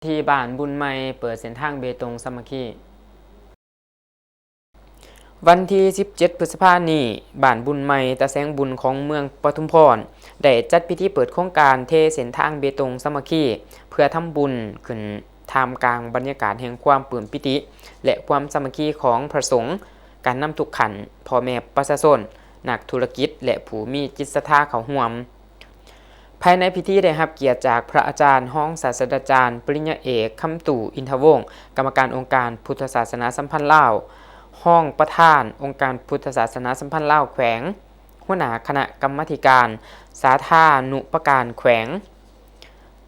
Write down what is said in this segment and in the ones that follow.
ที่บ้านบุญใหม่เปิดเส้นทางเบตงสามัคคีวันที่17พฤษภาคมนี้บ้านบุญใหม่ตะแสงบุญของเมืองปทุมพรได้จัดพิธีเปิดโครงการเทเส้นทางเบตงสามัคคีเพื่อทำบุญขึ้นท่ามกลางบรรยากาศแห่งความปลื้มปิติและความสามัคคีของพระสงฆ์การนำทุกขันพ่อแม่ประชาชนนักธุรกิจและผู้มีจิตศรัทธาเข้าร่วมภายในพิธีได้รับเกียรติจากพระอาจารย์ห้องศาสตราจารย์ปริญญาเอกคำตู่อินทวงศ์กรรมการองค์การพุทธศาสนาสัมพันธ์ลาวห้องประธานองค์การพุทธศาสนาสัมพันธ์ลาวแขวงหัวหน้าคณะกรรมาธิการสาธารณูปการแขวง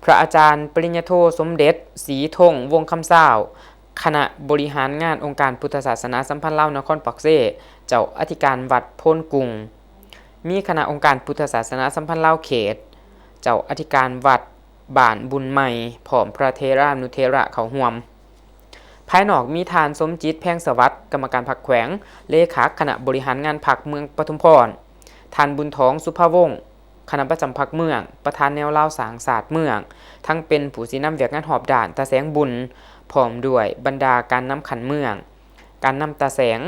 พระอาจารย์ปริญญาโทสมเด็จศรีธงวงคำเศร้าคณะบริหารงานองค์การพุทธศาสนาสัมพันธ์ลาวนครปักเซ่เจ้าอธิการวัดโพนกุงมีคณะองค์การพุทธศาสนาสัมพันธ์ลาวเขตเจ้าอธิการวัดบ้านบุญใหม่ผอมพระเทรานุเทระเขาห่วมภายนอกมีทานสมจิตแพงสวัสดิ์กรรมการพรรคแขวงเลขาคณะบริหารงานพรรคเมืองปทุมพรทานบุญทองสุภาวงศ์คณะประจำพรรคเมืองประธานแนวเล่าสางศาสตร์เมืองทั้งเป็นผู้สีนำเวียกงานหอบด่านตาแสงบุญพร้อมด้วยบรรดาการนำขันเมืองการนำตาแสง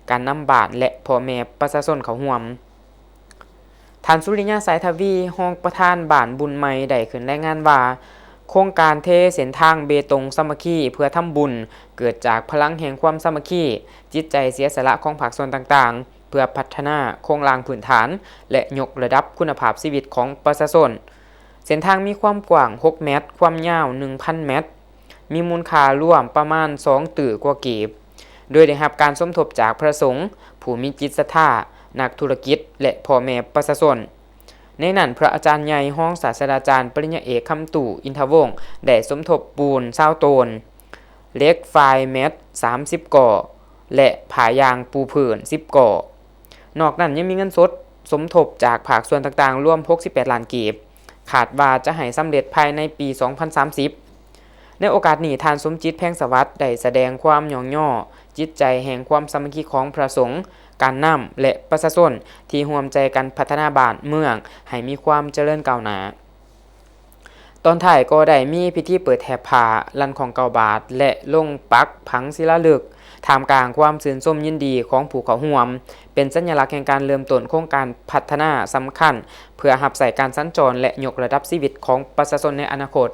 การนำบาทและพ่อแม่ประชาชนเขาห่วมท่านสุริยะสายทวีห้องประธานบ้านบุญใหม่ได้ขึ้นรายงานว่าโครงการเทเส้นทางเบตงสามัคคีเพื่อทำบุญเกิดจากพลังแห่งความสามัคคีจิตใจเสียสละของภาคส่วนต่างๆเพื่อพัฒนาโครงสร้างพื้นฐานและยกระดับคุณภาพชีวิตของประชาชนเส้นทางมีความกว้าง6เมตรความยาว 1,000 เมตรมีมูลค่ารวมประมาณ2ตื้อกว่ากีบโดยได้รับการสมทบจากพระสงฆ์ผู้มีจิตศรัทธานักธุรกิจและพ่อแม่ประชาชนในนั้นพระอาจารย์ใหญ่ห้องศาสตราจารย์ปริญญาเอกคำตู่อินทวงศ์ได้สมทบปูน20 ตนเหล็กไฟเม็ด30 ก่อและผายางปูพื้น10 ก่อนอกนั้นยังมีเงินสดสมทบจากภาคส่วนต่างๆรวม68 ล้านกีบขาดว่าจะให้สำเร็จภายในปี 2030ในโอกาสนี้ท่านสมจิตแพงสวัสดิ์ได้แสดงความย่อหย่อจิตใจแห่งความสามัคคีของพระสงฆ์การนำและประชาชนที่ร่วมใจกันพัฒนาบ้านเมืองให้มีความเจริญก้าวหน้าตอนท้ายก็ได้มีพิธีเปิดแถบผ้าลั่นของเก่าบาทและลงปักผังศิลาฤกษ์ท่ามกลางความชื่นชมยินดีของผู้เข้าร่วมเป็นสัญลักษณ์แห่งการเริ่มต้นโครงการพัฒนาสำคัญเพื่อรับใช้การสัญจรและยกระดับชีวิตของประชาชนในอนาคต